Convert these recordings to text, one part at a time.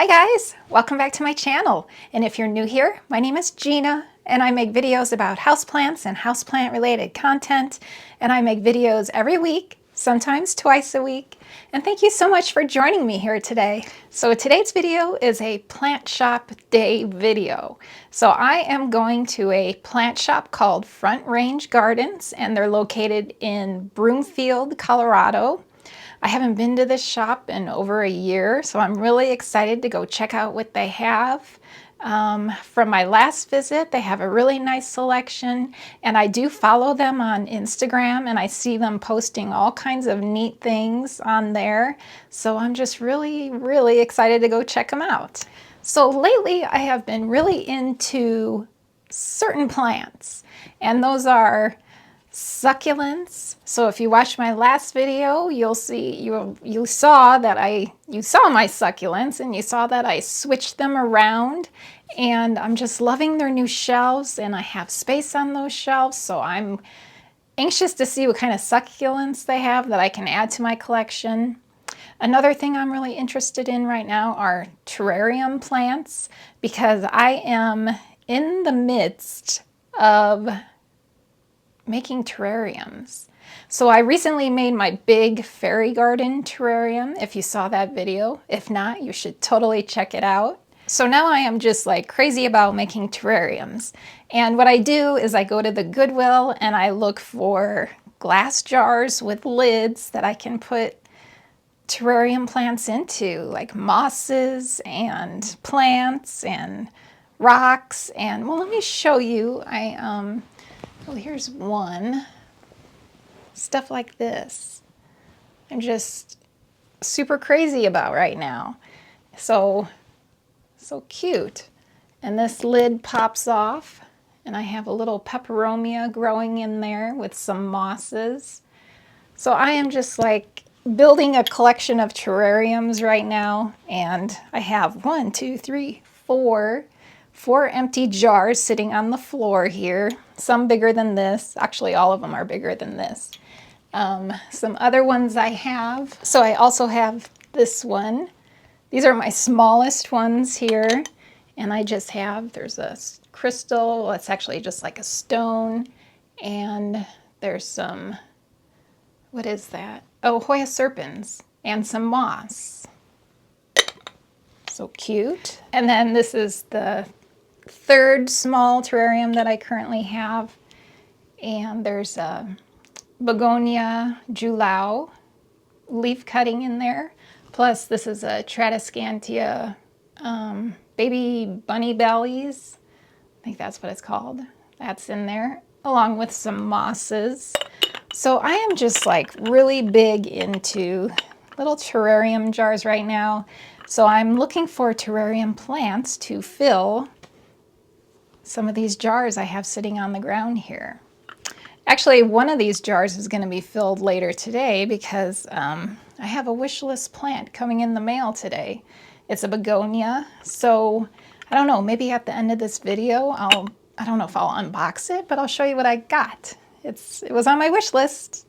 Hi guys, welcome back to my channel. And if you're new here, my name is Gina and I make videos about houseplants and houseplant related content. And I make videos every week, sometimes twice a week. And thank you so much for joining me here today. So today's video is a plant shop day video. So I am going to a plant shop called Front Range Gardens, and they're located in Broomfield, Colorado. I haven't been to this shop in over a year, so I'm really excited to go check out what they have. From my last visit, they have a really nice selection, and I do follow them on Instagram, and I see them posting all kinds of neat things on there. So I'm just really excited to go check them out. So lately, I have been really into certain plants, and those are succulents. So if you watched my last video, you'll see you saw my succulents, and you saw that I switched them around, and I'm just loving their new shelves, and I have space on those shelves, so I'm anxious to see what kind of succulents they have that I can add to my collection. Another thing I'm really interested in right now are terrarium plants, because I am in the midst of making terrariums. So I recently made my big fairy garden terrarium, if you saw that video. If not, you should totally check it out. So now I am just like crazy about making terrariums. And what I do is I go to the Goodwill and I look for glass jars with lids that I can put terrarium plants into, like mosses and plants and rocks. And well, let me show you. Well, here's one. Stuff like this. I'm just super crazy about right now. So cute. And this lid pops off, and I have a little peperomia growing in there with some mosses. So I am just like building a collection of terrariums right now, and I have 4 empty jars sitting on the floor here. Some bigger than this. Actually, all of them are bigger than this. Some other ones I have. So I also have this one. These are my smallest ones here. And I just have, there's a crystal. It's actually just like a stone. And there's some, what is that? Oh, Hoya serpens and some moss. So cute. And then this is the third small terrarium that I currently have, and there's a begonia julau leaf cutting in there, plus this is a tradescantia baby bunny bellies, I think that's what it's called. That's in there, along with some mosses. So I am just like really big into little terrarium jars right now. So I'm looking for terrarium plants to fill some of these jars I have sitting on the ground here. Actually, one of these jars is going to be filled later today because I have a Wishlist plant coming in the mail today. It's a begonia. So I don't know, maybe at the end of this video, I don't know if I'll unbox it, but I'll show you what I got. It was on my wish list.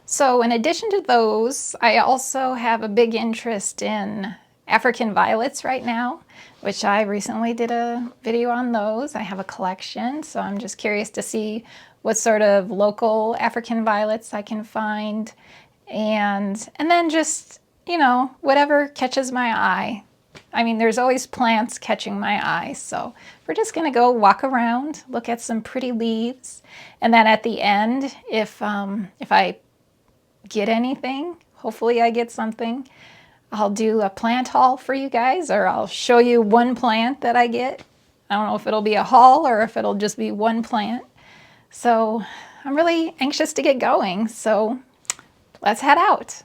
So in addition to those, I also have a big interest in African violets right now, which I recently did a video on those. I have a collection, so I'm just curious to see what sort of local African violets I can find. And then just, you know, whatever catches my eye. I mean, there's always plants catching my eye, so we're just gonna go walk around, look at some pretty leaves, and then at the end, if I get anything, hopefully I get something, I'll do a plant haul for you guys, or I'll show you one plant that I get. I don't know if it'll be a haul or if it'll just be one plant. So I'm really anxious to get going, so let's head out.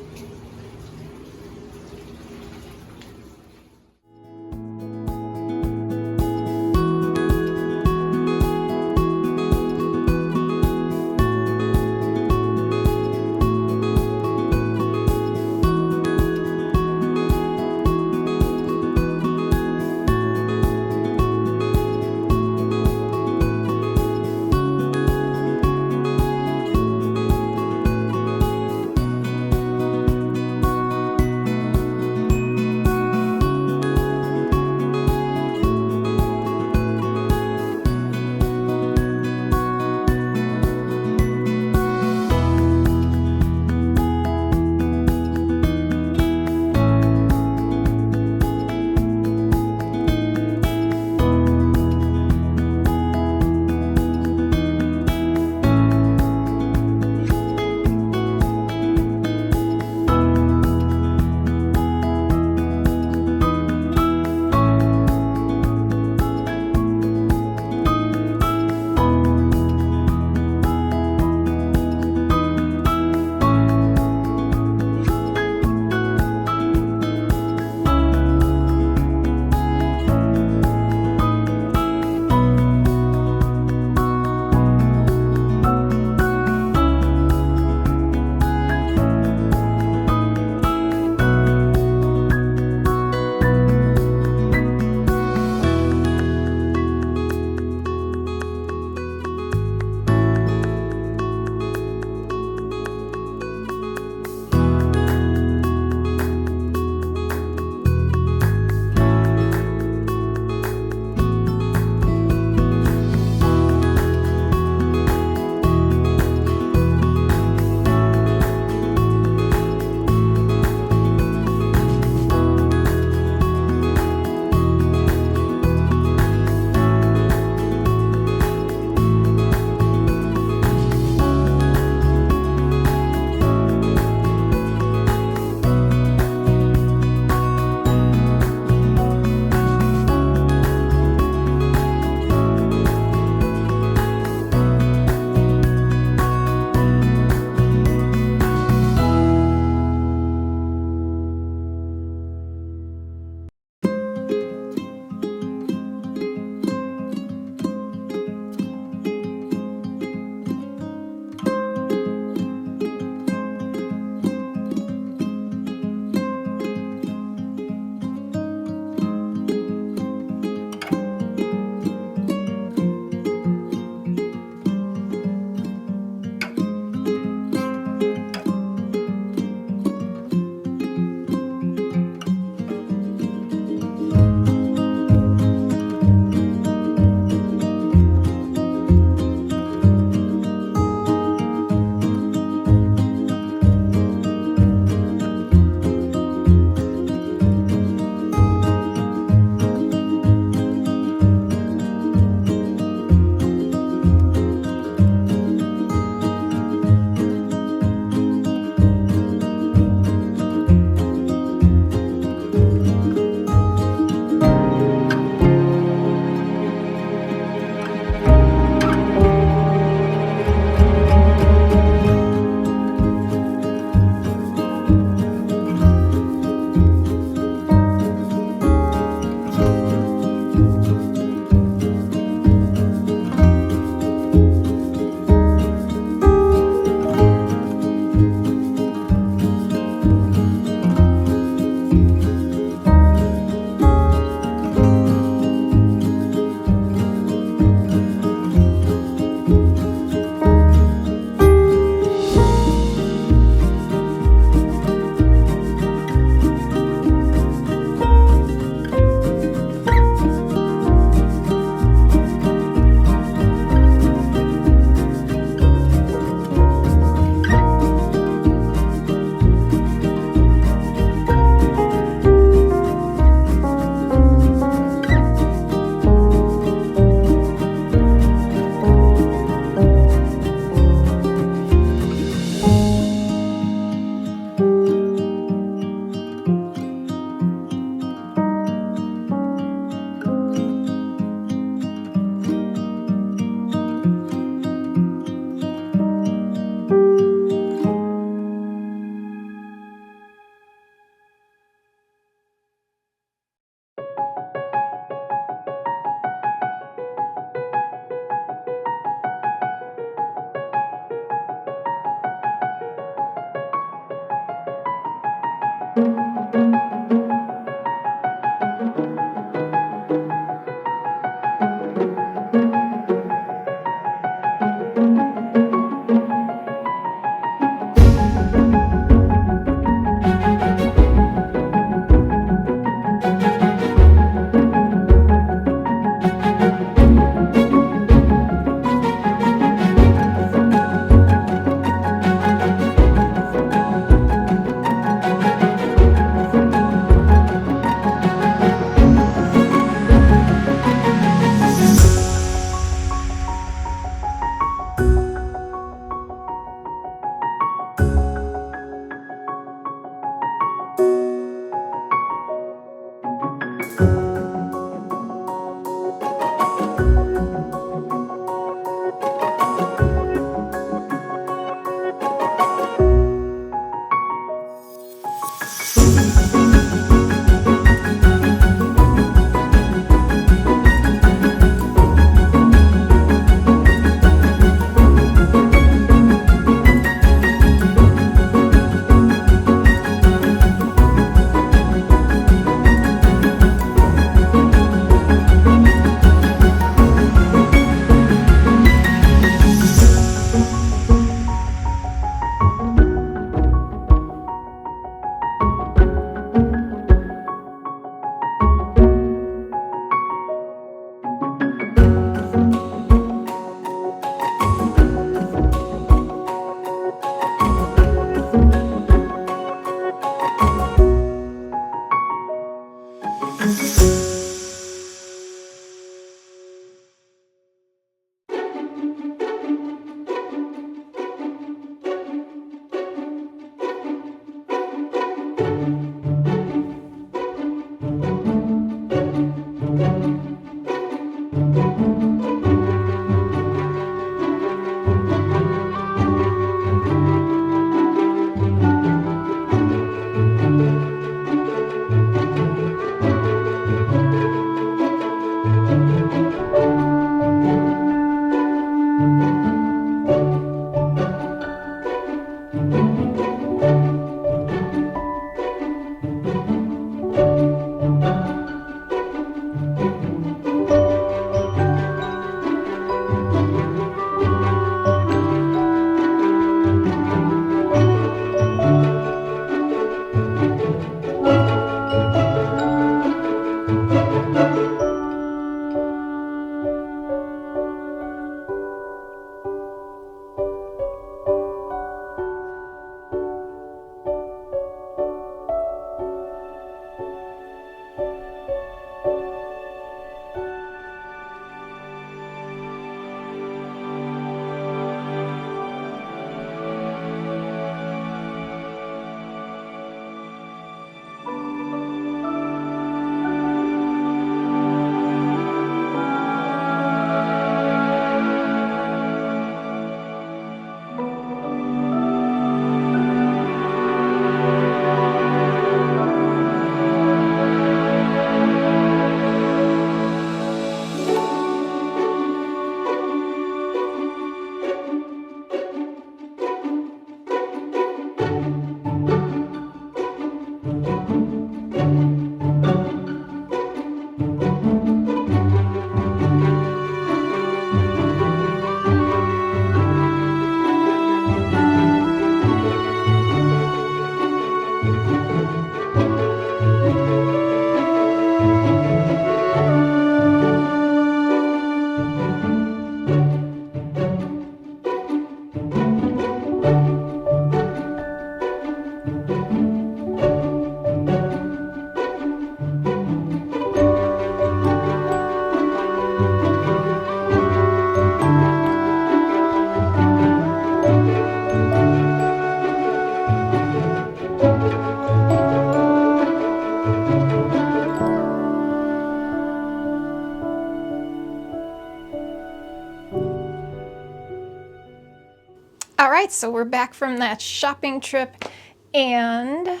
All right, so we're back from that shopping trip, and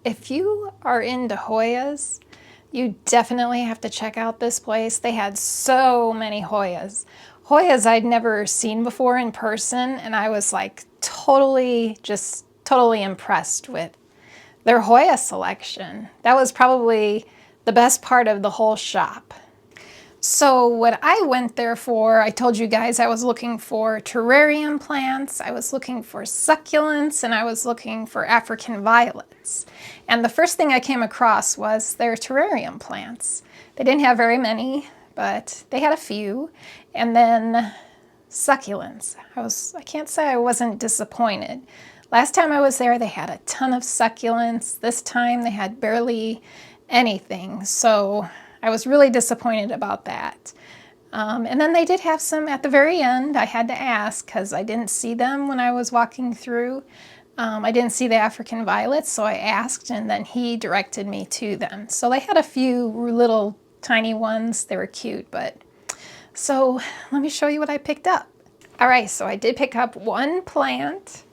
if you are into Hoyas, you definitely have to check out this place. They had so many Hoyas. Hoyas I'd never seen before in person, and I was like totally impressed with their Hoya selection. That was probably the best part of the whole shop. So what I went there for, I told you guys I was looking for terrarium plants, I was looking for succulents, and I was looking for African violets. And the first thing I came across was their terrarium plants. They didn't have very many, but they had a few. And then succulents. I can't say I wasn't disappointed. Last time I was there, they had a ton of succulents. This time they had barely anything. So I was really disappointed about that. And then they did have some at the very end. I had to ask because I didn't see them when I was walking through. I didn't see the African violets, so I asked, and then he directed me to them. So they had a few little tiny ones. They were cute, but so let me show you what I picked up. All right, so I did pick up one plant,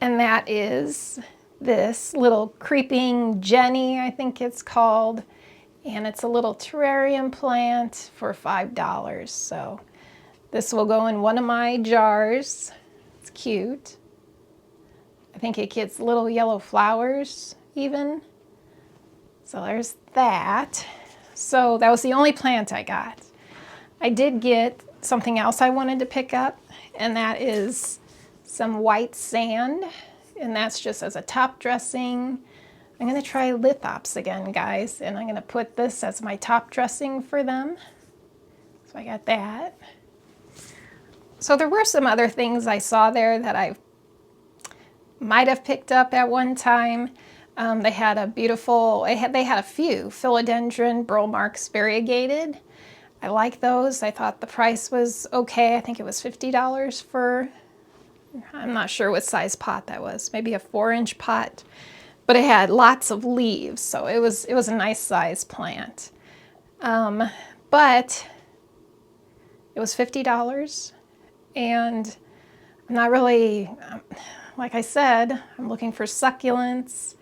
and that is this little creeping Jenny, I think it's called. And it's a little terrarium plant for $5. So this will go in one of my jars. It's cute. I think it gets little yellow flowers even. So there's that. So that was the only plant I got. I did get something else I wanted to pick up, and that is some white sand. And that's just as a top dressing. I'm going to try lithops again, guys, and I'm going to put this as my top dressing for them. So I got that. So there were some other things I saw there that I might have picked up at one time. They had a beautiful, they had a few philodendron burl marks variegated. I like those. I thought the price was okay. I think it was $50 for, I'm not sure what size pot that was, maybe a 4-inch pot, but it had lots of leaves, so it was a nice size plant. But it was $50, and I'm not really, like I said, I'm looking for succulents.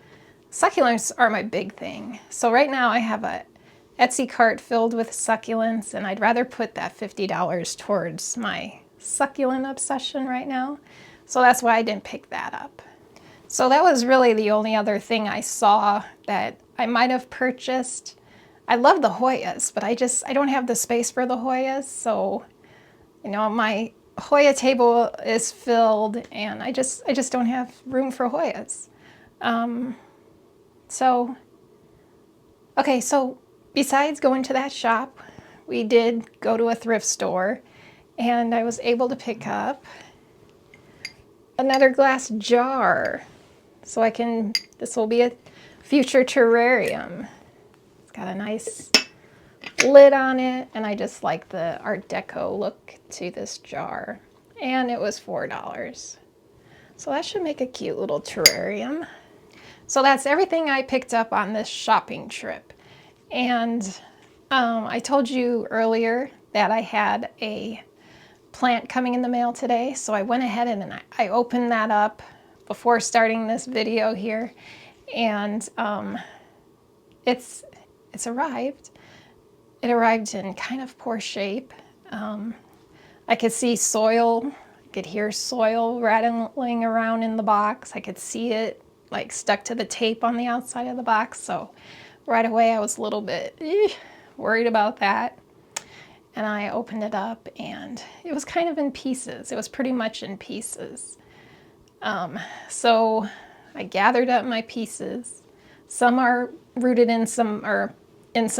Succulents are my big thing. So right now I have a Etsy cart filled with succulents, and I'd rather put that $50 towards my succulent obsession right now. So that's why I didn't pick that up. So that was really the only other thing I saw that I might have purchased. I love the Hoyas, but I don't have the space for the Hoyas. So, you know, my Hoya table is filled, and I just don't have room for Hoyas. Okay, so besides going to that shop, we did go to a thrift store, and I was able to pick up another glass jar. So this will be a future terrarium. It's got a nice lid on it, and I just like the Art Deco look to this jar. And it was $4. So that should make a cute little terrarium. So that's everything I picked up on this shopping trip. And I told you earlier that I had a plant coming in the mail today. So I went ahead and I opened that up before starting this video here. And it's arrived. It arrived in kind of poor shape. I could see soil, I could hear soil rattling around in the box. I could see it like stuck to the tape on the outside of the box. So right away I was a little bit worried about that. And I opened it up, and it was kind of in pieces. It was pretty much in pieces. So I gathered up my pieces. Some are rooted in some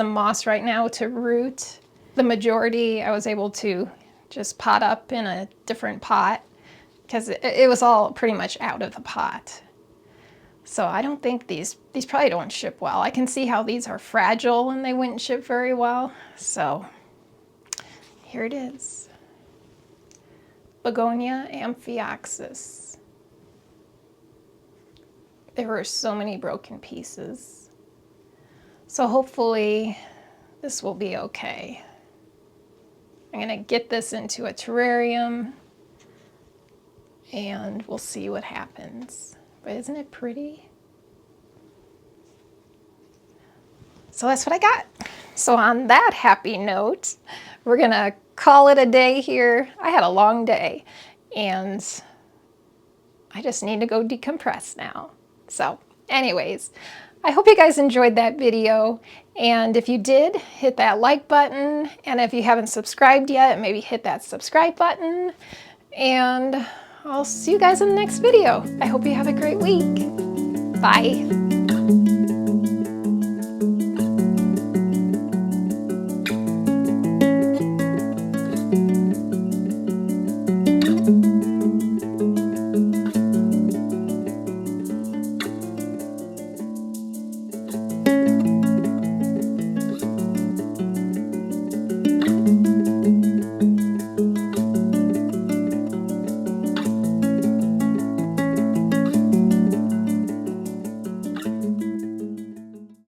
moss right now to root. The majority I was able to just pot up in a different pot because it was all pretty much out of the pot. So I don't think these probably don't ship well. I can see how these are fragile and they wouldn't ship very well. So here it is. Begonia Amphioxus. There were so many broken pieces. So hopefully this will be okay. I'm gonna get this into a terrarium and we'll see what happens. But isn't it pretty? So that's what I got. So on that happy note, we're gonna call it a day here. I had a long day and I just need to go decompress now. So anyways, I hope you guys enjoyed that video. And if you did, hit that like button. And if you haven't subscribed yet, maybe hit that subscribe button. And I'll see you guys in the next video. I hope you have a great week. Bye.